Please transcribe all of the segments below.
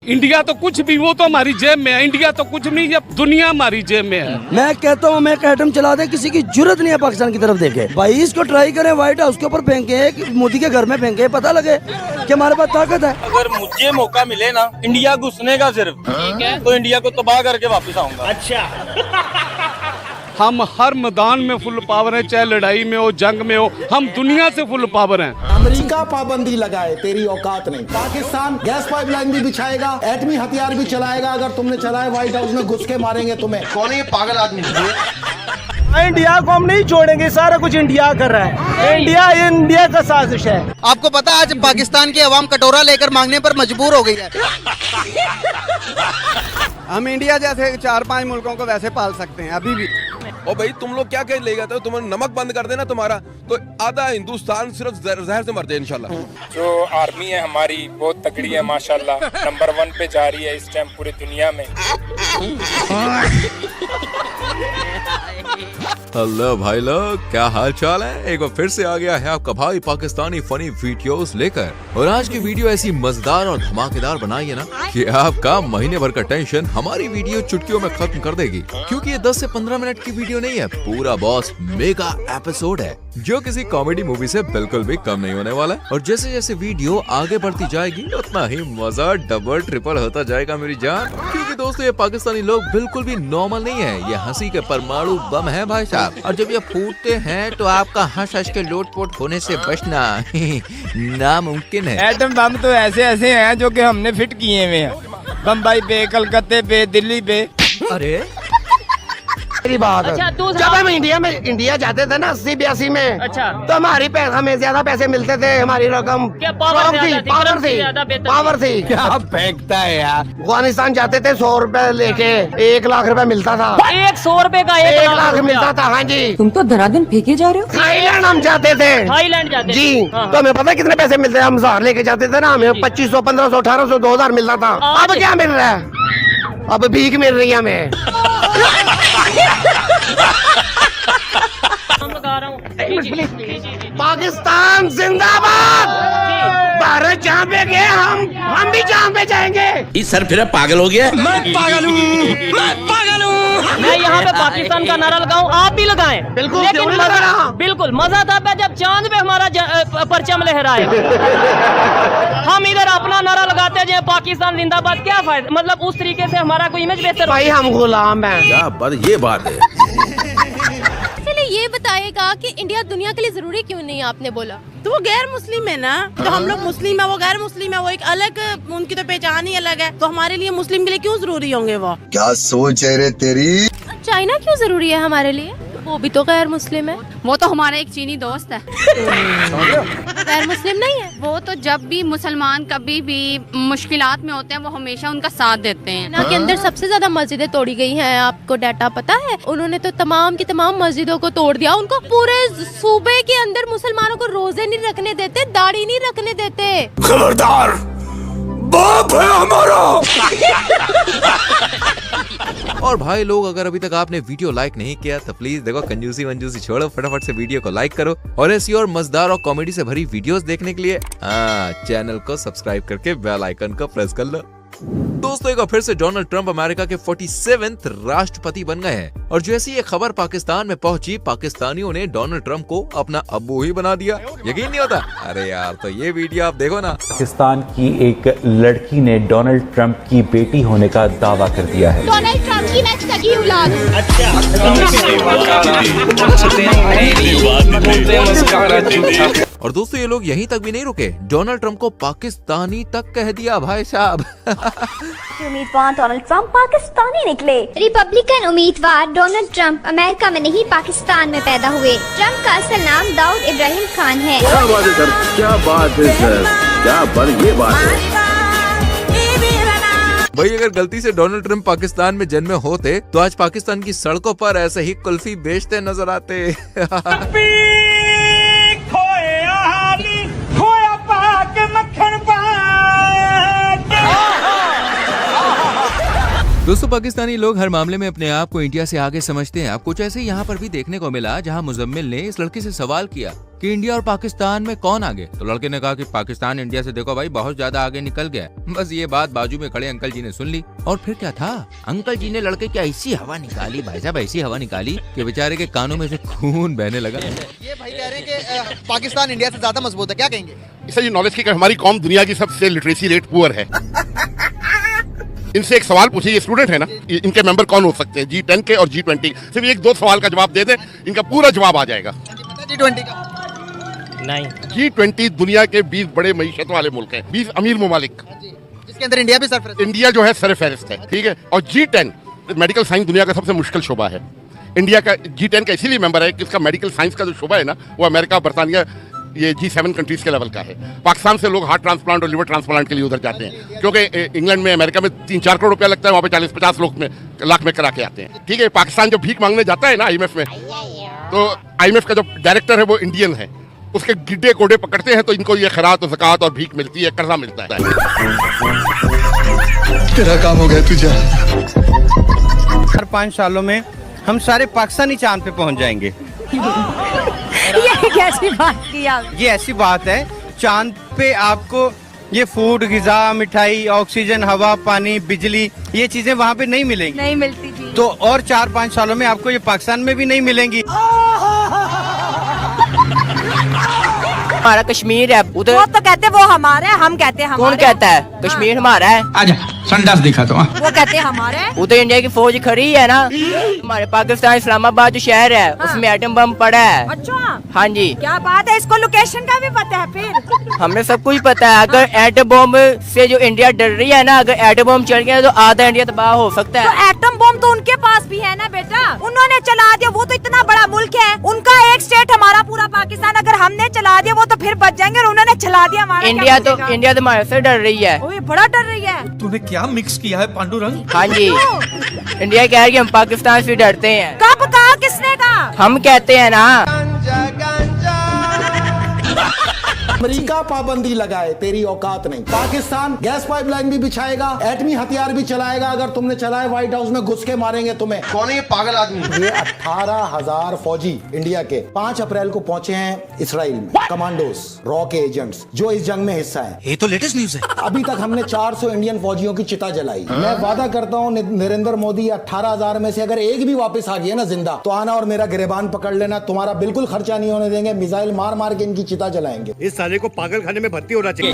India तो कुछ भी, वो तो हमारी जेब में है। इंडिया तो कुछ नहीं, ये दुनिया हमारी जेब में है। मैं कहता हूँ, मैं एक एटम चला दे, किसी की जरूरत नहीं है पाकिस्तान की तरफ देखे। भाई इसको ट्राई करें, व्हाइट हाउस के ऊपर फेंके, मोदी के घर में फेंके, पता लगे कि हमारे पास ताकत है। अगर मुझे मौका मिले ना इंडिया घुसने का सिर्फ, तो इंडिया को तबाह करके वापस आऊंगा। अच्छा हम हर मैदान में फुल पावर है, चाहे लड़ाई में हो, जंग में हो, हम दुनिया से फुल पावर हैं। अमेरिका पाबंदी लगाए, तेरी औकात नहीं। पाकिस्तान गैस पाइपलाइन भी बिछाएगा, एटमी हथियार भी चलाएगा। अगर तुमने चलाए, व्हाइट हाउस में घुस के मारेंगे तुम्हें। कौन है ये पागल आदमी? इंडिया को हम नहीं छोड़ेंगे, सारा कुछ इंडिया कर रहा है। इंडिया का साजिश है। आपको पता आज पाकिस्तान की आवाम कटोरा लेकर मांगने पर मजबूर हो गई है। हम इंडिया जैसे 4-5 मुल्कों को वैसे पाल सकते हैं अभी भी। और भाई तुम लोग क्या कह ले जाते हो? तुम नमक बंद कर देना तुम्हारा, तो आधा हिंदुस्तान सिर्फ जहर से मर जाए इंशाल्लाह। जो आर्मी है हमारी बहुत तगड़ी है माशाल्लाह, नंबर 1 पे जा रही है इस टाइम पूरी दुनिया में। हेलो भाई लोग, क्या हाल चाल है? एक बार फिर से आ गया है आपका भाई पाकिस्तानी फनी वीडियोस लेकर। और आज की वीडियो ऐसी मजेदार और धमाकेदार बनाई है ना कि आपका महीने भर का टेंशन हमारी वीडियो चुटकियों में खत्म कर देगी। क्योंकि ये 10 से 15 मिनट की वीडियो नहीं है, पूरा बॉस मेगा एपिसोड है, जो किसी कॉमेडी मूवी से बिल्कुल भी कम नहीं होने वाला है। और जैसे जैसे वीडियो आगे बढ़ती जाएगी उतना ही मजा डबल ट्रिपल होता जाएगा मेरी जान। क्योंकि दोस्तों ये पाकिस्तानी लोग बिल्कुल भी नॉर्मल नहीं है, ये हंसी के परमाणु बम है भाई साहब। और जब ये फूटते हैं तो आपका हंस हंस के लोटपोट होने से बचना नामुमकिन है। एटम बम तो ऐसे ऐसे हैं जो कि हमने फिट किए हुए हैं, बम्बई पे, कलकत्ते पे, दिल्ली पे। अरे मेरी बात अच्छा, जब हम इंडिया जाते थे ना 80-82 में, अच्छा, तो हमें ज्यादा पैसे मिलते थे। हमारी रकम क्या पावर थी। क्या फेंकता है यार। अफगानिस्तान जाते थे 100 रुपए लेके, 1 लाख रुपए मिलता था। 100 रुपए का 1 लाख मिलता था। हाँ जी। तुम तो धराधन फेंके जा रहे हो। थाईलैंड हम जाते थे। थाईलैंड जाते जी। तो हमें पता है कितने पैसे मिलते हैं? हम 1000 लेके जाते थे ना, हमें 2500, 1500, 1800, 2000 मिलता था। अब क्या मिल रहा है? अब भीख मिल रही है हमें। पाकिस्तान जिंदाबाद। भारत जहाँ पे गए हम भी जहाँ पे जाएंगे। इस सर फिर पागल हो गया। मैं पागल हूँ। मैं यहाँ पे पाकिस्तान का नारा लगाऊं, आप भी लगाएं। बिल्कुल, लेकिन बिल्कुल मजा तब है जब चांद पे हमारा परचम लहराए। हम इधर अपना नारा लगाते हैं पाकिस्तान जिंदाबाद, क्या फायदा? मतलब उस तरीके से हमारा कोई इमेज बेहतर। भाई हम गुलाम हैं। क्या बात, ये बात है। ये बताएगा कि इंडिया दुनिया के लिए जरूरी क्यों नहीं, आपने बोला तो वो गैर मुस्लिम है ना, तो हम लोग मुस्लिम है, वो गैर मुस्लिम है, वो एक अलग, उनकी तो पहचान ही अलग है। तो हमारे लिए मुस्लिम के लिए क्यों जरूरी होंगे वो? क्या सोच है रे तेरी? चाइना क्यों जरूरी है हमारे लिए? वो भी तो गैर मुस्लिम है। वो तो हमारा एक चीनी दोस्त है। गैर मुस्लिम नहीं है वो तो जब भी मुसलमान कभी भी मुश्किलात में होते हैं वो हमेशा उनका साथ देते हैं। ना के अंदर सबसे ज्यादा मस्जिदें तोड़ी गई हैं, आपको डाटा पता है? उन्होंने तो तमाम की तमाम मस्जिदों को तोड़ दिया। उनको पूरे सूबे के अंदर मुसलमानों को रोजे नहीं रखने देते, दाढ़ी नहीं रखने देते। खबरदार, बाप है हमारा। और भाई लोग, अगर अभी तक आपने वीडियो लाइक नहीं किया तो प्लीज देखो, कंजूसी वंजूसी छोड़ो, फटाफट से वीडियो को लाइक करो। और ऐसी और मजेदार और कॉमेडी से भरी वीडियोस देखने के लिए चैनल को सब्सक्राइब करके बेल आइकन को प्रेस कर लो। दोस्तों एक बार फिर से डोनाल्ड ट्रंप अमेरिका के 47वें राष्ट्रपति बन गए हैं। और जैसे ये खबर पाकिस्तान में पहुंची, पाकिस्तानियों ने डोनाल्ड ट्रंप को अपना अब्बू ही बना दिया। यकीन नहीं होता? अरे यार, तो ये वीडियो आप देखो ना। पाकिस्तान की एक लड़की ने डोनाल्ड ट्रंप की बेटी होने का दावा कर दिया है। डोनाल्ड ट्रंप की मैं सगी औलाद हूं। और दोस्तों ये लोग यहीं तक भी नहीं रुके, डोनाल्ड ट्रंप को पाकिस्तानी तक कह दिया भाई साहब। उम्मीदवार डोनाल्ड ट्रंप पाकिस्तानी निकले। रिपब्लिकन उम्मीदवार डोनाल्ड ट्रंप अमेरिका में नहीं पाकिस्तान में पैदा हुए। ट्रंप का असल नाम दाऊद इब्राहिम खान है। क्या बात है सर, क्या बात है सर, क्या बात, ये बात है भाई। अगर गलती से डोनाल्ड ट्रंप पाकिस्तान में जन्मे होते तो आज पाकिस्तान की सड़कों पर ऐसे ही कुल्फी बेचते नजर आते। दोस्तों पाकिस्तानी लोग हर मामले में अपने आप को इंडिया से आगे समझते हैं। अब कुछ ऐसे यहाँ पर भी देखने को मिला, जहाँ मुजम्मिल ने इस लड़की से सवाल किया कि इंडिया और पाकिस्तान में कौन आगे। तो लड़के ने कहा कि पाकिस्तान इंडिया से देखो भाई बहुत ज्यादा आगे निकल गया। बस ये बात बाजू में खड़े अंकल जी ने सुन ली और फिर क्या था, अंकल जी ने लड़के की ऐसी हवा निकाली भाई साहब, ऐसी हवा निकाली कि बेचारे के कानों में से खून बहने लगा। ये भाई कह रहे हैं कि पाकिस्तान इंडिया से ज्यादा मजबूत है, क्या कहेंगे? इससे ये नॉलेज की कि हमारी कौम दुनिया की सबसे लिटरेसी रेट पुअर है। इनसे एक सवाल पूछिए, ये स्टूडेंट है ना, इनके मेंबर कौन हो सकते हैं G10 के और G20? सिर्फ एक दो सवाल का जवाब दे दे, इनका पूरा जवाब आ जाएगा। G20 का नहीं, G20 दुनिया के 20 बड़े मईशत वाले मुल्क हैं, 20 अमीर ममालिक, जिसके अंदर इंडिया भी सरफहरिस्त। इंडिया जो है सरफहरिस्त है, ठीक है। और G10 मेडिकल साइंस दुनिया का सबसे मुश्किल शोबा है। इंडिया का G10 का इसीलिए मेंबर है कि इसका मेडिकल साइंस का जो शोबा है ना, वो अमेरिका, बरतानिया, ये G7 कंट्रीज के लेवल का है। पाकिस्तान से लोग हार्ट ट्रांसप्लांट और लिवर ट्रांसप्लांट के लिए उधर जाते हैं, क्योंकि इंग्लैंड में, अमेरिका में 3-4 करोड़ रुपया लगता है, वहाँ पे 40-50 लाख में करा के आते हैं, ठीक है। पाकिस्तान जब भीख मांगने जाता है ना IMF में, तो IMF का जो डायरेक्टर है वो इंडियन है, उसके गिड्डे कोडे पकड़ते हैं तो इनको ये खैरात और ज़कात और भीख मिलती है, कर्जा मिलता है। तेरा काम हो गया तुझे। हर 5 सालों में हम सारे पाकिस्तानी चांद पे पहुंच जाएंगे। ये कैसी बात की आप? ये ऐसी बात है, चांद पे आपको ये फूड, ग़िज़ा, मिठाई, ऑक्सीजन, हवा, पानी, बिजली, ये चीजें वहाँ पे नहीं मिलेंगी, नहीं मिलती जी। तो और 4-5 सालों में आपको ये पाकिस्तान में भी नहीं मिलेंगी। हमारा कश्मीर है उधर, वो तो कहते वो हमारे, हम कहते हैं हमारे। कौन कहता है कश्मीर हमारा है? आजा संडास दिखा तो। वो कहते हैं हमारे। उधर इंडिया की फौज खड़ी है ना। हमारे पाकिस्तान इस्लामाबाद जो शहर है उसमें एटम बम पड़ा है। अच्छा, हाँ जी, क्या बात है, इसको लोकेशन का भी पता है फिर? हमें सब कुछ पता है। अगर एटम बम से जो इंडिया डर रही है ना, अगर एटम बम चल गया तो आधा इंडिया तबाह हो सकता है। तो एटम बम तो उनके पास भी है ना बेटा, उन्होंने चला दिया, वो तो इतना बड़ा मुल्क है, उनका एक स्टेट, हमारा पूरा पाकिस्तान। अगर हमने चला दिया वो तो फिर बच जाएंगे, और उन्होंने चला दिया हमारा। इंडिया तो हमारे से डर रही है। ओए, बड़ा डर रही है। तूने क्या मिक्स किया है पांडुरंग? हाँ जी, इंडिया कह रही है हम पाकिस्तान से डरते हैं। कब कहा, किसने कहा? हम कहते हैं ना। अमेरिका पाबंदी लगाए, तेरी औकात नहीं। पाकिस्तान गैस पाइपलाइन भी बिछाएगा, एटमी हथियार भी चलाएगा, अगर तुमने चलाए व्हाइट हाउस में घुस के मारेंगे तुम्हें। कौन है ये पागल आदमी? ये 18,000 फौजी इंडिया के 5 अप्रैल को पहुंचे हैं इसराइल में, कमांडोज, रॉ के एजेंट्स जो इस जंग में हिस्सा है। ये तो लेटेस्ट न्यूज है। अभी तक हमने 400 इंडियन फौजियों की चिता जलाई। मैं वादा करता हूँ नरेंद्र मोदी, 18,000 में से अगर एक भी वापस आ गया ना जिंदा, तो आना और मेरा गिरेबान पकड़ लेना, तुम्हारा बिल्कुल खर्चा नहीं होने देंगे, मिसाइल मार मार के इनकी चिता जलाएंगे। इस साले को पागल खाने में भर्ती होना चाहिए।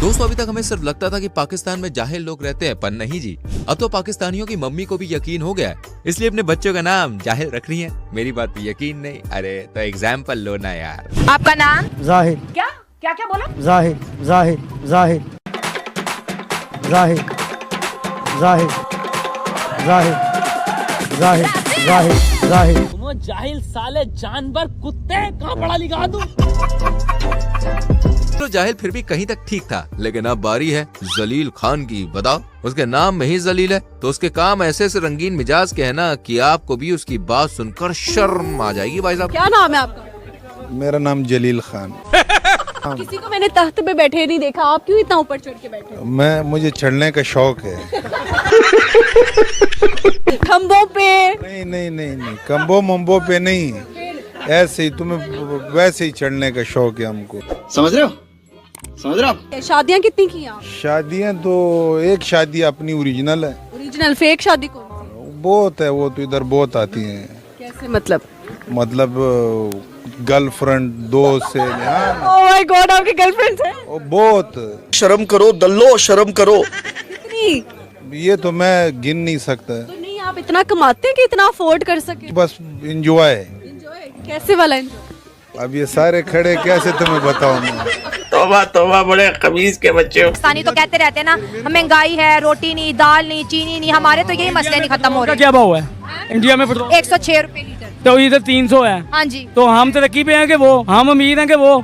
दोस्तों अभी तक हमें सिर्फ लगता था कि पाकिस्तान में जाहिल लोग रहते हैं, पर नहीं जी, अब तो पाकिस्तानियों की मम्मी को भी यकीन हो गया है, इसलिए अपने बच्चों का नाम जाहिल रख रही हैं। मेरी बात पे यकीन नहीं, अरे तो एग्जाम्पल लो ना यार। आपका नाम? जाहिद। क्या क्या क्या बोला? जाहिद, जाहिद, जाहिद, जाहिद, जाहिद, जाहिद, जाहिद, जाहिद, जाहिद। जाहिल साले जानवर कुत्ते, कहाँ पढ़ा लिखा तू? तो जाहिल फिर भी कहीं तक ठीक था, लेकिन अब बारी है जलील खान की। बताओ, उसके नाम में ही जलील है तो उसके काम ऐसे से रंगीन मिजाज के है ना कि आपको भी उसकी बात सुनकर शर्म आ जाएगी। भाई साहब, क्या नाम है आपका? मेरा नाम जलील खान। किसी को मैंने तख्त पे बैठे नहीं देखा, आप क्यों इतना ऊपर चढ़ के बैठे? मुझे चढ़ने का शौक है। खंबों पे? नहीं नहीं नहीं नहीं, खंबों मंबो पे नहीं, ऐसे ही तुम्हें वैसे ही चढ़ने का शौक है हमको। समझ रहे हो? समझ रहे हो? शादियाँ कितनी की आप? शादियाँ तो एक शादी अपनी ओरिजिनल है। ओरिजिनल? फेक शादी कौन सी? बहुत है, वो तो इधर बहुत आती हैं। कैसे मतलब? गर्लफ्रेंड, दोस्त से। ओह माय गॉड, आपकी गर्लफ्रेंड है? बहुत। शर्म करो दल्लो, शर्म करो। कितनी? ये तो मैं गिन नहीं सकता। तो नहीं, आप इतना कमाते हैं कि इतना अफोर्ड कर सके? बस एंजॉय। कैसे वाला एंजॉय? अब ये सारे खड़े कैसे तुम्हें बताऊं मैं? तौबा तौबा, बड़े खबीज के बच्चे हो। पाकिस्तानी तो कहते रहते हैं ना, महंगाई है, रोटी नहीं, दाल नहीं, चीनी नहीं, हमारे तो यही मसले नहीं खत्म हो रहे। क्या भाव है इंडिया में पेट्रोल? 106 रुपए लीटर। तो इधर 300 है। हाँ जी। तो हम तरक्की पे हैं कि वो? हम अमीर हैं कि वो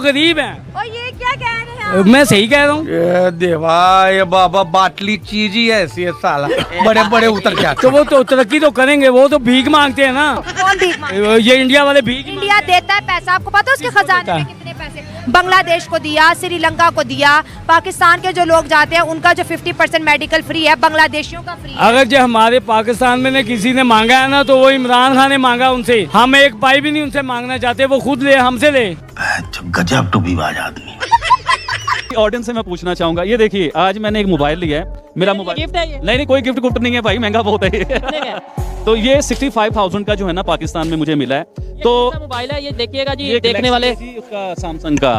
गरीब हैं? और ये क्या कह रहे हैं? मैं सही कह रहा हूँ? ये देवा, ये बाबा, बाटली चीज ही ऐसी है साला, बड़े बड़े उतर के आते। तो वो तो तरक्की तो करेंगे, वो तो भीख मांगते हैं ना। कौन भीख मांगते? ये इंडिया वाले भीख इंडिया देता है पैसा, आपको पता है उसके खजाने में कितने पैसे? बांग्लादेश को दिया, श्रीलंका को दिया। पाकिस्तान के जो लोग जाते हैं उनका जो 50% मेडिकल फ्री है, बांग्लादेशियों का फ्री है। अगर जो हमारे पाकिस्तान में किसी ने मांगा है ना, तो वो इमरान खान ने मांगा उनसे। हम एक पाई भी नहीं उनसे मांगना चाहते, वो खुद ले, हमसे ले। गजब टूबीबाज आदमी। ऑडियंस से मैं पूछना चाहूंगा, ये देखिए आज मैंने एक मोबाइल लिया है, मेरा मोबाइल गिफ्ट है ये? नहीं कोई गिफ्ट गुफ्ट नहीं है भाई, महंगा बहुत है ये। तो ये 65,000 का जो है ना पाकिस्तान में मुझे मिला है। तो मोबाइल है ये, देखिएगा जी, देखने वाले उसका सैमसंग का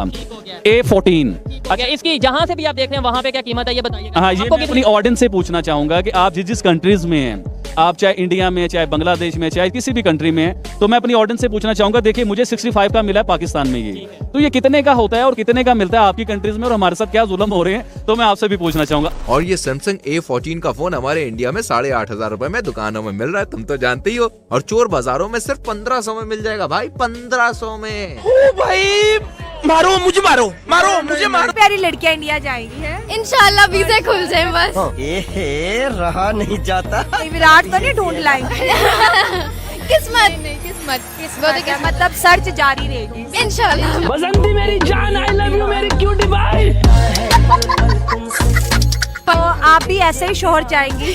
A14। अच्छा, इसकी जहाँ से भी आप देख रहे हैं वहाँ पे क्या कीमत है ये बताइए। हाँ, ये मैं अपनी ऑडियंस से पूछना चाहूंगा कि आप जिस कंट्रीज में हैं, आप चाहे इंडिया में, चाहे बांग्लादेश में, चाहे किसी भी कंट्री में है, तो मैं अपनी ऑडियंस से पूछना चाहूंगा, देखिए मुझे 65 का मिला है पाकिस्तान में, ये तो ये कितने का होता है और कितने का मिलता है आपकी कंट्रीज में, और हमारे साथ क्या जुल्म हो रहे हैं, तो मैं आपसे भी पूछना चाहूंगा। और ये सैमसंग A14 का फोन हमारे इंडिया में 8,500 रुपए में दुकानों में मिल रहा है, तुम तो जानते ही हो, और चोर बाजारों में सिर्फ 1500 में मिल जाएगा भाई, 1500 में। ओ भाई मारो मुझे, मारो मुझे, मारो। प्यारी लड़कियां इंडिया जाएंगी है, इंशाल्लाह वीज़े खुल जाए बस। ए रहा नहीं जाता। विराट तो नहीं ढूंढ लाएंगे। किस्मत मतलब सर्च जारी रहेगी इंशाल्लाह। बसंती मेरी जान, आई लव यू मेरी क्यूटी भाई। तो आप भी ऐसे ही शोहर चाहेंगी?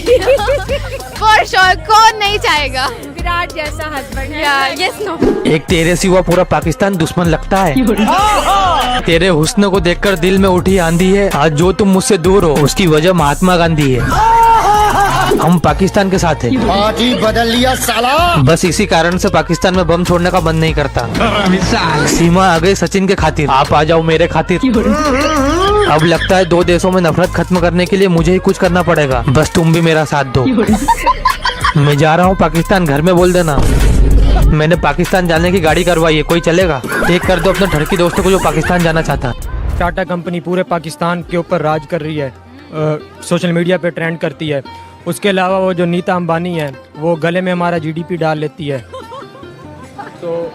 फॉर श्योर, कौन नहीं चाहेगा विराट जैसा हस्बैंड है। Yes no. एक तेरे सिवा पूरा पाकिस्तान दुश्मन लगता है। तेरे हुस्न को देखकर दिल में उठी आंधी है, आज जो तुम मुझसे दूर हो उसकी वजह महात्मा गांधी है। हम पाकिस्तान के साथ हैं। पार्टी बदल लिया साला। बस इसी कारण से पाकिस्तान में बम छोड़ने का मन नहीं करता। सीमा आ गई सचिन के खातिर, आप आ जाओ मेरे खातिर। अब लगता है दो देशों में नफरत खत्म करने के लिए मुझे ही कुछ करना पड़ेगा, बस तुम भी मेरा साथ दो। मैं जा रहा हूँ पाकिस्तान, घर में बोल देना मैंने पाकिस्तान जाने की गाड़ी करवाई है, कोई चलेगा? टेक कर दो अपने ठरकी दोस्तों को जो पाकिस्तान जाना चाहता। टाटा कंपनी पूरे पाकिस्तान के ऊपर राज कर रही है, सोशल मीडिया पे ट्रेंड करती है। उसके अलावा वो जो नीता अंबानी है वो गले में हमारा GDP डाल लेती है। तो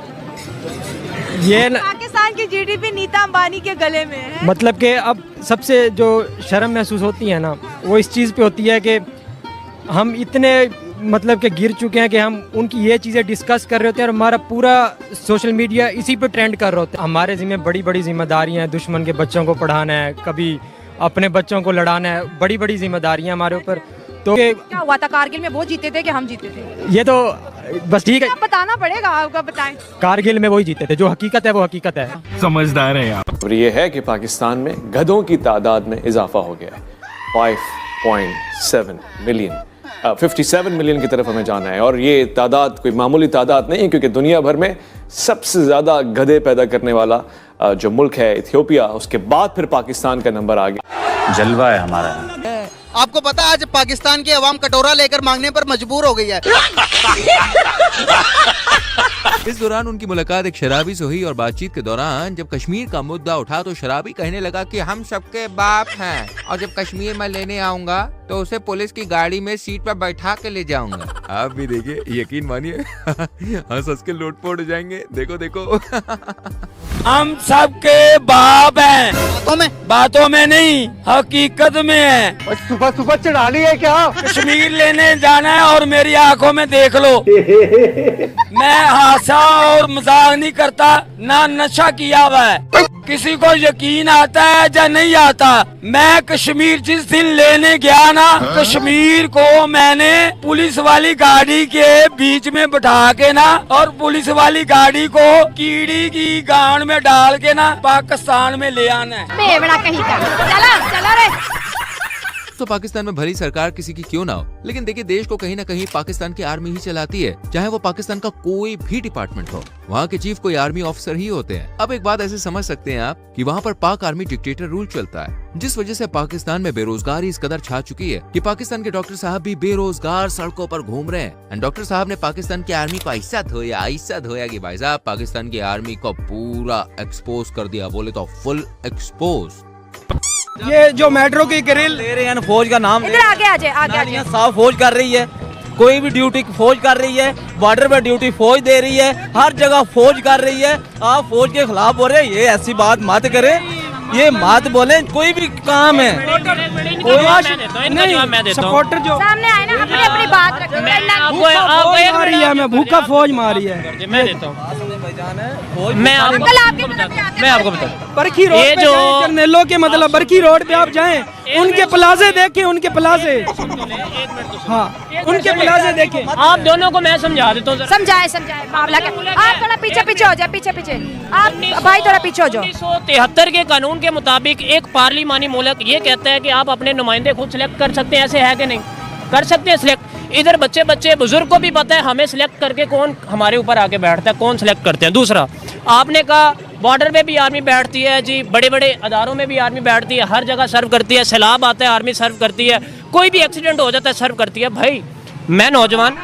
ये पाकिस्तान की GDP नीता अंबानी के गले में है। मतलब कि अब सबसे जो शर्म महसूस होती है ना, वो इस चीज़ पे होती है कि हम इतने मतलब कि गिर चुके हैं कि हम उनकी ये चीज़ें डिस्कस कर रहे होते हैं और हमारा पूरा सोशल मीडिया इसी पे ट्रेंड कर रहे होते हैं। हमारे जिम्मे बड़ी बड़ी जिम्मेदारियां हैं, दुश्मन के बच्चों को पढ़ाना है, कभी अपने बच्चों को लड़ाना है, बड़ी बड़ी जिम्मेदारियां हमारे ऊपर। तो क्या हुआ था कारगिल में, वो जीते थे कि हम जीते थे? ये तो बस ठीक है, बताना पड़ेगा, आपका बताएं। कारगिल में वही जीते थे, जो हकीकत है वो हकीकत है। समझदार है आप। और ये है कि पाकिस्तान में गधों की तादाद में इजाफा हो गया है, 5.7 मिलियन, 57 मिलियन की तरफ हमें जाना है। और ये तादाद कोई मामूली तादाद नहीं है, क्योंकि दुनिया भर में सबसे ज़्यादा गधे पैदा करने वाला जो मुल्क है इथियोपिया, उसके बाद फिर पाकिस्तान का नंबर आ गया। जलवा है हमारा। आपको पता है आज पाकिस्तान की आवाम कटोरा लेकर मांगने पर मजबूर हो गई है। इस दौरान उनकी मुलाकात एक शराबी से हुई और बातचीत के दौरान जब कश्मीर का मुद्दा उठा तो शराबी कहने लगा कि हम सबके बाप हैं और जब कश्मीर में लेने आऊंगा तो उसे पुलिस की गाड़ी में सीट पर बैठा के ले जाऊंगा। आप भी देखिए, यकीन मानिए हंस के लोटपोट हो जाएंगे। देखो देखो हम सबके बाप हैं, बातों में नहीं हकीकत में है। सुबह सुबह चढ़ा ली है क्या? कश्मीर लेने जाना है और मेरी आंखों में देख लो। मैं हासा और मजाक नहीं करता, ना नशा किया हुआ है। किसी को यकीन आता है या नहीं आता, मैं कश्मीर जिस दिन लेने गया ना, कश्मीर को मैंने पुलिस वाली गाड़ी के बीच में बैठा के ना, और पुलिस वाली गाड़ी को कीड़ी की गांड में डाल के ना पाकिस्तान में ले आना है। बेवड़ा कहीं का, चला रे। तो पाकिस्तान में भली सरकार किसी की क्यों ना हो, लेकिन देखिए देश को कहीं ना कहीं पाकिस्तान की आर्मी ही चलाती है, चाहे वो पाकिस्तान का कोई भी डिपार्टमेंट हो। वहाँ के चीफ कोई आर्मी ऑफिसर ही होते हैं। अब एक बात ऐसे समझ सकते हैं आप कि वहाँ पर पाक आर्मी डिक्टेटर रूल चलता है, जिस वजह से पाकिस्तान में बेरोजगारी इस कदर छा चुकी है कि पाकिस्तान के डॉक्टर साहब भी बेरोजगार सड़कों पर घूम रहे हैं। एंड डॉक्टर साहब ने पाकिस्तान की आर्मी को ऐसा धोया कि भाई साहब पाकिस्तान की आर्मी को पूरा एक्सपोज कर दिया, बोले तो फुल एक्सपोज। ये जो मेट्रो की ग्रिल ले रहे हैं, फौज का नाम इधर आगे आगे साफ फौज कर रही है, कोई भी ड्यूटी फौज कर रही है, बॉर्डर पे ड्यूटी फौज दे रही है, हर जगह फौज कर रही है। आप फौज के खिलाफ बोल रहे हैं, ये ऐसी बात मत करे, ये मत बोले। कोई भी काम है, सपोर्टर जो सामने आए ना, अपनी बात रखें। मैं भूखा फौज मारी है, मैं देता हूँ। मैं आपको बता बरखी रोड ये पे जो जाएं, जर्नैलों के मतलब बरखी रोड पे आप जाएं, उनके प्लाजे देखें, उनके प्लाजे, हाँ उनके प्लाजे देखें। आप दोनों को मैं समझा देता हूँ। समझाए मामला क्या। आप थोड़ा पीछे हो जाए, पीछे आप भाई थोड़ा पीछे हो जाओ। 1973 के कानून के मुताबिक एक पार्लिमानी मुल्क ये कहता है कि आप अपने नुमाइंदे खुद सिलेक्ट कर सकते हैं, ऐसे है कि नहीं? कर सकते हैं सिलेक्ट। इधर बच्चे बुजुर्ग को भी पता है हमें सिलेक्ट करके कौन हमारे ऊपर आके बैठता है, कौन सिलेक्ट करते हैं। दूसरा, आपने कहा बॉर्डर पे भी आर्मी बैठती है जी, बड़े बड़े अदारों में भी आर्मी बैठती है, हर जगह सर्व करती है, सैलाब आता है आर्मी सर्व करती है, कोई भी एक्सीडेंट हो जाता है सर्व करती है। भाई मैं नौजवान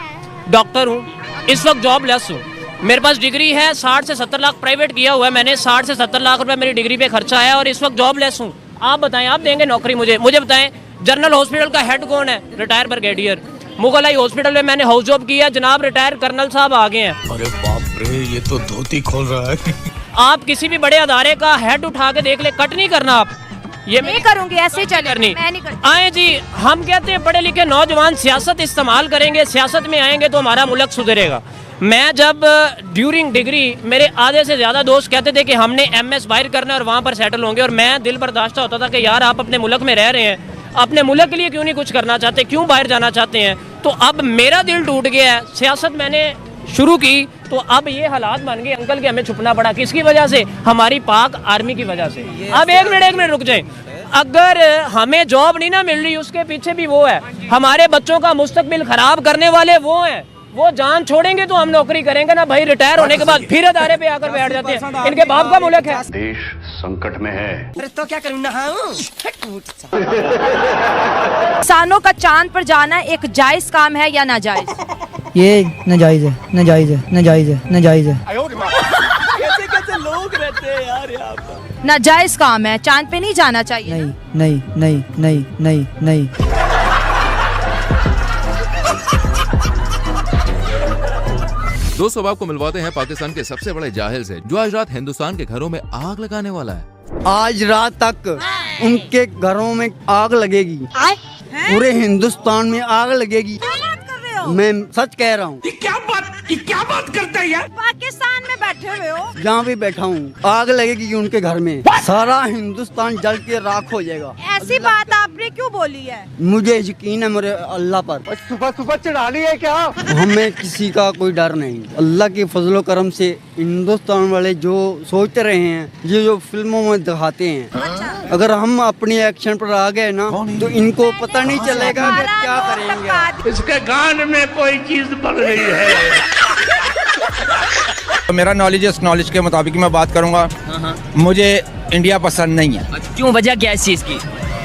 डॉक्टर हूँ, इस वक्त जॉबलेस हूँ, मेरे पास डिग्री है, 60 से 70 लाख प्राइवेट किया हुआ है मैंने, 60 से 70 लाख रुपए मेरी डिग्री पे खर्चा है और इस वक्त जॉबलेस हूँ। आप बताएं, आप देंगे नौकरी मुझे बताएं। जनरल हॉस्पिटल का हेड कौन है? Retire brigadier. Mughal eye hospital में मैंने हाउस जॉब किया, जनाब रिटायर कर्नल साहब आ गए हैं। अरे बाप रे, ये तो धोती खोल रहा है। आप किसी भी बड़े अदारे का हेड उठा के देख ले, कट नहीं करना आप। ये नहीं करूंगी, ऐसे चले करनी। मैं नहीं करती। आए जी, हम कहते हैं पढ़े लिखे नौजवान सियासत इस्तेमाल करेंगे, सियासत में आएंगे तो हमारा मुल्क सुधरेगा। मैं जब ड्यूरिंग डिग्री मेरे आधे से ज़्यादा दोस्त कहते थे कि हमने MS बाहर करना है और वहाँ पर सेटल होंगे, और मैं दिल बर्दाश्त होता था कि यार आप अपने मुल्क में रह रहे हैं, अपने मुल्क के लिए क्यों नहीं कुछ करना चाहते, क्यों बाहर जाना चाहते हैं? तो अब मेरा दिल टूट गया है, सियासत मैंने शुरू की तो अब ये हालात बन गए अंकल के हमें छुपना पड़ा। किसकी वजह से? हमारी पाक आर्मी की वजह से। अब एक मिनट रुक जाए। अगर हमें जॉब नहीं ना मिल रही, उसके पीछे भी वो है, हमारे बच्चों का मुस्तकबिल खराब करने वाले वो हैं। वो जान छोड़ेंगे तो हम नौकरी करेंगे ना भाई। रिटायर होने के बाद फिर अदारे पे आकर बैठ जाते हैं। इनके बाप का मुल्क है। देश संकट में है। अरे तो क्या करूँ, नहाऊं? किसानों का चांद पर जाना एक जायज काम है या नाजायज? ये नाजायज है, नाजायज है, नाजायज है, नाजायज है। कैसे लोग रहते हैं यार यहाँ पर। नाजायज काम है, चांद पे नहीं जाना चाहिए। नहीं नहीं नहीं नहीं नहीं नहीं। दोस्तों, आपको मिलवाते हैं पाकिस्तान के सबसे बड़े जाहिल से, जो आज रात हिंदुस्तान के घरों में आग लगाने वाला है। आज रात तक उनके घरों में आग लगेगी, पूरे हिंदुस्तान में आग लगेगी। मैं सच कह रहा हूँ। क्या बात करते हैं यार? पाकिस्तान में बैठे हुए हो? जहाँ भी बैठा हूँ आग लगेगी उनके घर में, सारा हिंदुस्तान जल के राख हो जाएगा। ऐसी बात आपने क्यों बोली है? मुझे यकीन है मेरे अल्लाह पर। सुबह चढ़ा ली है क्या? हमें किसी का कोई डर नहीं। अल्लाह के फजलो करम से हिंदुस्तान वाले जो सोच रहे हैं, ये जो फिल्मों में दिखाते हैं, अगर हम अपनी एक्शन पर आ गए ना तो इनको पता नहीं चलेगा कि क्या करेंगे। इसके गान में कोई चीज बन रही है। मेरा नॉलेज है, उस नॉलेज के मुताबिक मैं बात करूंगा। मुझे इंडिया पसंद नहीं है। क्यों? वजह क्या है इस चीज की?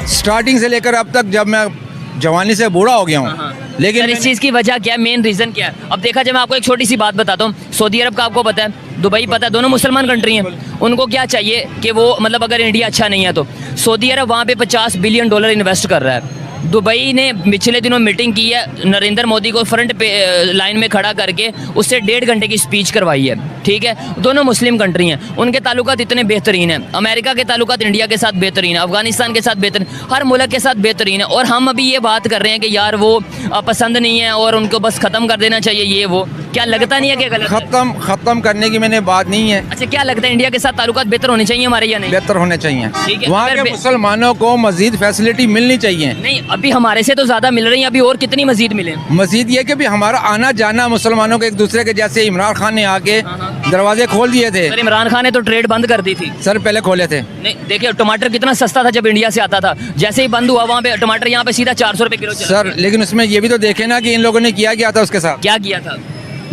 स्टार्टिंग से लेकर अब तक, जब मैं जवानी से बूढ़ा हो गया हूँ। लेकिन इस चीज की वजह क्या है? मेन रीजन क्या है? अब देखा जाए, मैं आपको एक छोटी सी बात बताता हूँ। सऊदी अरब का आपको पता है, दुबई पता है, दोनों मुसलमान कंट्री हैं। उनको क्या चाहिए कि वो मतलब अगर इंडिया अच्छा नहीं है तो सऊदी अरब वहाँ पे $50 बिलियन इन्वेस्ट कर रहा है। दुबई ने पिछले दिनों मीटिंग की है, नरेंद्र मोदी को फ्रंट पे लाइन में खड़ा करके उससे 1.5 घंटे की स्पीच करवाई है। ठीक है, दोनों मुस्लिम कंट्री हैं, उनके ताल्लुकात इतने बेहतरीन हैं। अमेरिका के ताल्लुकात इंडिया के साथ बेहतरीन है, अफगानिस्तान के साथ बेहतरीन, हर मुल्क के साथ बेहतरीन है। और हम अभी ये बात कर रहे हैं कि यार वो पसंद नहीं है और उनको बस ख़त्म कर देना चाहिए, ये वो। क्या लगता नहीं है कि गलत? खत्म करने की मैंने बात नहीं है। अच्छा, क्या लगता है इंडिया के साथ ताल्लुकात बेहतर होने चाहिए हमारे या नहीं? बेहतर होने चाहिए। ठीक है, वहाँ के मुसलमानों को मजीद फैसिलिटी मिलनी चाहिए। नहीं, अभी हमारे से तो ज्यादा मिल रही है, अभी और कितनी मजीद मिले? मजीद ये कि भी हमारा आना जाना मुसलमानों के एक दूसरे के, जैसे इमरान खान ने आके दरवाजे खोल दिए थे। सर, इमरान खान ने तो ट्रेड बंद कर दी थी। सर पहले खोले थे। नहीं, देखिए टमाटर कितना सस्ता था जब इंडिया से आता था, जैसे ही बंद हुआ वहाँ पे टमाटर यहाँ पे सीधा 400 रुपए किलो चला। सर लेकिन उसमें ये भी तो देखे ना कि इन लोगों ने किया था उसके साथ। क्या किया था?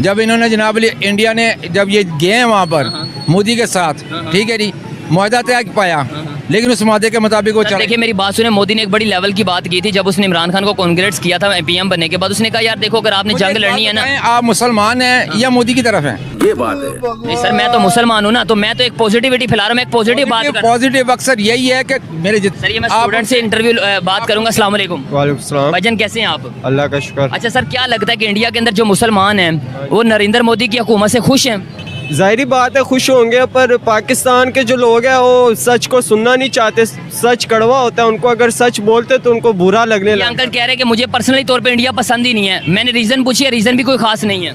जब इन्होंने जनाब इंडिया ने जब ये गए हैं वहाँ पर मोदी के साथ, ठीक है जी, मुआहदा तय पाया, लेकिन उस मुआहदे के मुताबिक वो चल। देखिए मेरी बात सुने, मोदी ने एक बड़ी लेवल की बात की थी जब उसने इमरान खान को कांग्रेस किया था PM बनने के बाद। उसने कहा यार देखो, अगर आपने जंग लड़नी है ना, आप मुसलमान हैं या मोदी की तरफ हैं? ये बात है। नहीं सर, मैं तो मुसलमान हूँ ना, तो मैं तो एक पॉजिटिविटी फैला रहा हूँ, मैं एक पॉजिटिव बात कर रहा हूँ। पॉजिटिव अक्सर यही है कि मेरे सर, ये मैं स्टूडेंट से इंटरव्यू बात करूंगा। अस्सलाम वालेकुम। वालेकुम सलाम। भाईजान कैसे हैं आप? अल्लाह का शुक्र। अच्छा सर, क्या लगता है कि इंडिया के अंदर जो मुसलमान हैं वो नरेंद्र मोदी की हुकूमत से खुश हैं? जाहिर बात है खुश होंगे, पर पाकिस्तान के जो लोग हैं वो सच को सुनना नहीं चाहते। सच कड़वा होता है, उनको अगर सच बोलते तो उनको बुरा लगने लगता है। अंकल कह रहे हैं कि मुझे पर्सनली तौर पे इंडिया पसंद ही नहीं है। मैंने रीजन पूछी है, रीजन भी कोई खास नहीं है।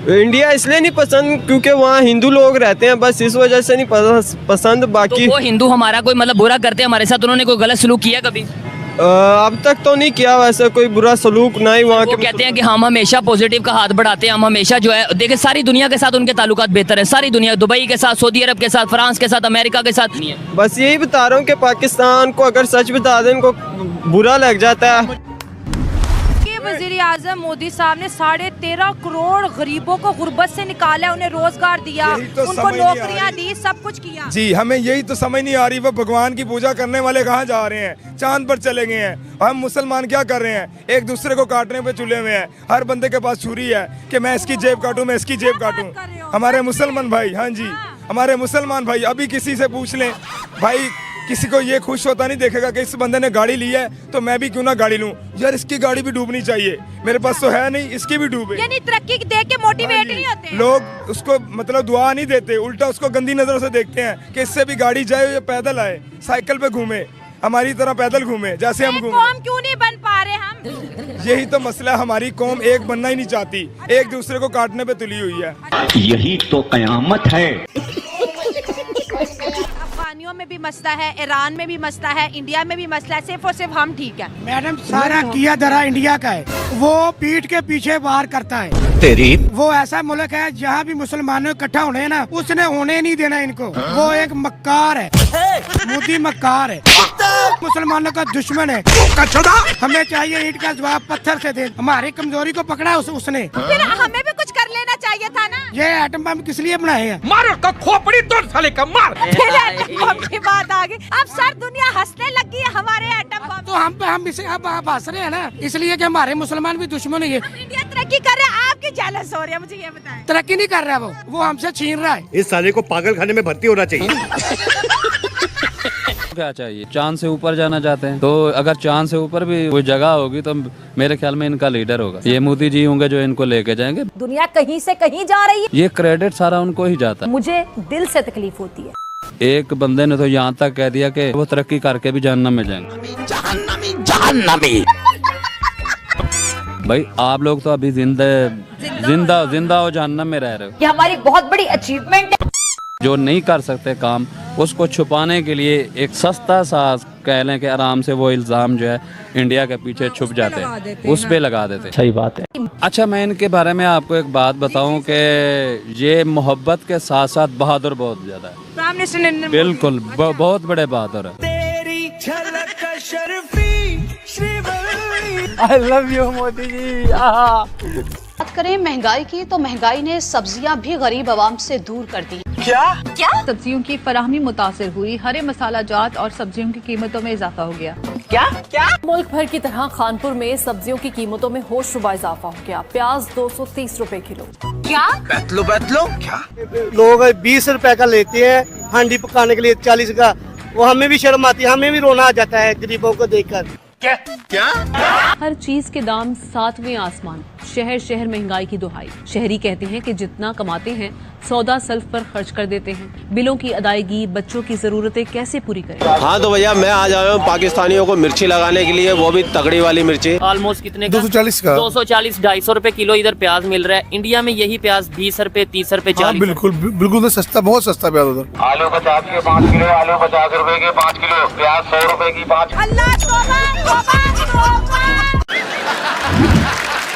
इंडिया इसलिए नहीं पसंद क्योंकि वहाँ हिंदू लोग रहते हैं, बस इस वजह से नहीं पसंद। बाकी तो वो हिंदू हमारा कोई मतलब बुरा करते हैं हमारे साथ, उन्होंने कोई गलत सलूक किया कभी? अब तक तो नहीं किया वैसे कोई बुरा सलूक, ना ही वहाँ के। कहते हैं कि हम हमेशा पॉजिटिव का हाथ बढ़ाते हैं, हम हमेशा जो है देखिए सारी दुनिया के साथ उनके ताल्लुकात बेहतर है, सारी दुनिया, दुबई के साथ, सऊदी अरब के साथ, फ्रांस के साथ, अमेरिका के साथ नहीं है। बस यही बता रहा हूँ कि पाकिस्तान को अगर सच बता दें इनको बुरा लग जाता है। वज़ीर आज़म मोदी साहब ने 13.5 करोड़ गरीबों को गुर्बत से निकाला, उन्हें रोजगार दिया, उनको नौकरियां दी, सब कुछ किया। जी हमें यही तो समझ नहीं आ रही, वो भगवान की पूजा करने वाले कहाँ जा रहे हैं, चांद पर चले गए हैं। हम मुसलमान क्या कर रहे हैं, एक दूसरे को काटने पे तुले हुए हैं। हर बंदे के पास छुरी है कि मैं इसकी जेब काटूं, मैं इसकी जेब काटूं। हमारे मुसलमान भाई, हाँ जी हमारे मुसलमान भाई, अभी किसी से पूछ लें भाई, किसी को ये खुश होता नहीं देखेगा कि इस बंदे ने गाड़ी ली है तो मैं भी क्यों ना गाड़ी लूं, यार इसकी गाड़ी भी डूबनी चाहिए, मेरे पास तो है नहीं, इसकी भी डूबे। यानी तरक्की देख के मोटिवेट नहीं होते लोग, उसको मतलब दुआ नहीं देते, उल्टा उसको गंदी नजरों से देखते हैं कि इससे भी गाड़ी जाए या पैदल आए, साइकिल पे घूमे, हमारी तरह पैदल घूमे जैसे हम घूमे। कौम क्यों नहीं बन पा रहे हम? यही तो मसला, हमारी कौम एक बनना ही नहीं चाहती, एक दूसरे को काटने पे तुली हुई है। यही तो कयामत है। अफगानियों में भी मसला है, ईरान में भी मसला है, इंडिया में भी मसला है, सिर्फ और सिर्फ हम ठीक है। मैडम सारा किया धरा इंडिया का है, वो पीठ के पीछे वार करता है। तेरी वो ऐसा मुल्क है जहाँ भी मुसलमानों इकट्ठा होने हैं ना, उसने होने नहीं देना इनको। वो एक मक्कार है, मोदी मक्कार है, मुसलमानों का दुश्मन है। हमें चाहिए ईंट का जवाब पत्थर से दे, हमारी कमजोरी को पकड़ा उसने। फिर हमें भी कुछ कर लेना चाहिए था ना। ये एटम बम किस लिए बनाए हैं? मारो का खोपड़ी तोड़ साले का मार। फिर एटम बम की बात आ गई, अब सर दुनिया हंसने लगी है हमारे एटम बम। तो हम इसे अब हंस रहे हैं ना, इसलिए कि हमारे मुसलमान भी दुश्मन है। इंडिया तरक्की कर रहा है, आपकी जेलस हो रही है, मुझे ये बताएं। तरक्की नहीं कर रहा है, वो हमसे छीन रहा है। इस साले को पागल खाने में भर्ती होना चाहिए। क्या चाहिए, चांद से ऊपर जाना चाहते हैं, तो अगर चांद से ऊपर भी कोई जगह होगी तो मेरे ख्याल में इनका लीडर होगा, ये मोदी जी होंगे जो इनको लेके जाएंगे। दुनिया कहीं से कहीं जा रही है, ये क्रेडिट सारा उनको ही जाता है। मुझे दिल से तकलीफ होती है। एक बंदे ने तो यहाँ तक कह दिया कि वो तरक्की करके भी जहन्नम में जाएंगे। भाई आप लोग तो अभी जिंदा हो जहन्नम में रह रहे हो। ये हमारी बहुत बड़ी अचीवमेंट है। जो नहीं कर सकते काम, उसको छुपाने के लिए एक सस्ता सा कह लें कि आराम से वो इल्जाम जो है इंडिया के पीछे छुप जाते हैं, उस पे लगा देते। सही बात है। अच्छा मैं इनके बारे में आपको एक बात बताऊं कि ये मोहब्बत के साथ साथ बहादुर बहुत ज्यादा है। प्राइम मिनिस्टर नरेंद्र बिल्कुल बहुत बड़े बहादुर है। I love you Modi ji. बात करें महंगाई की तो महंगाई ने सब्जियां भी गरीब आवाम से दूर कर दी। क्या सब्जियों की फराहमी मुतासिर हुई, हरे मसाला जात और सब्जियों की कीमतों में इजाफा हो गया। क्या मुल्क भर की तरह खानपुर में सब्जियों की कीमतों में होशरुबा इजाफा हो गया। प्याज 230 रुपए किलो। क्या बैतलो क्या लोग 20 रुपए का लेते हैं हांडी पकाने के लिए 40 का, वो हमें भी शर्म आती है, हमें भी रोना आ जाता है गरीबों को देखकर। क्या हर चीज के दाम 7वें आसमान, शहर शहर महंगाई की दुहाई। शहरी कहते हैं कि जितना कमाते हैं सौदा सल्फ पर खर्च कर देते हैं। बिलों की अदायगी, बच्चों की जरूरतें कैसे पूरी करें? हाँ तो भैया मैं आज आया हूँ पाकिस्तानियों को मिर्ची लगाने के लिए, वो भी तगड़ी वाली मिर्ची। ऑलमोस्ट कितने? 240 का। 240 250 रुपए किलो इधर प्याज मिल रहा है। इंडिया में यही प्याज 20 रुपए 30 रुपए 40। बिल्कुल सस्ता, बहुत सस्ता प्याज उधर। आलू 50 के 5 किलो, आलू 50 रुपए के 5 किलो, प्याज 100 रुपए की 5। अल्लाह तौबा तौबा तौबा।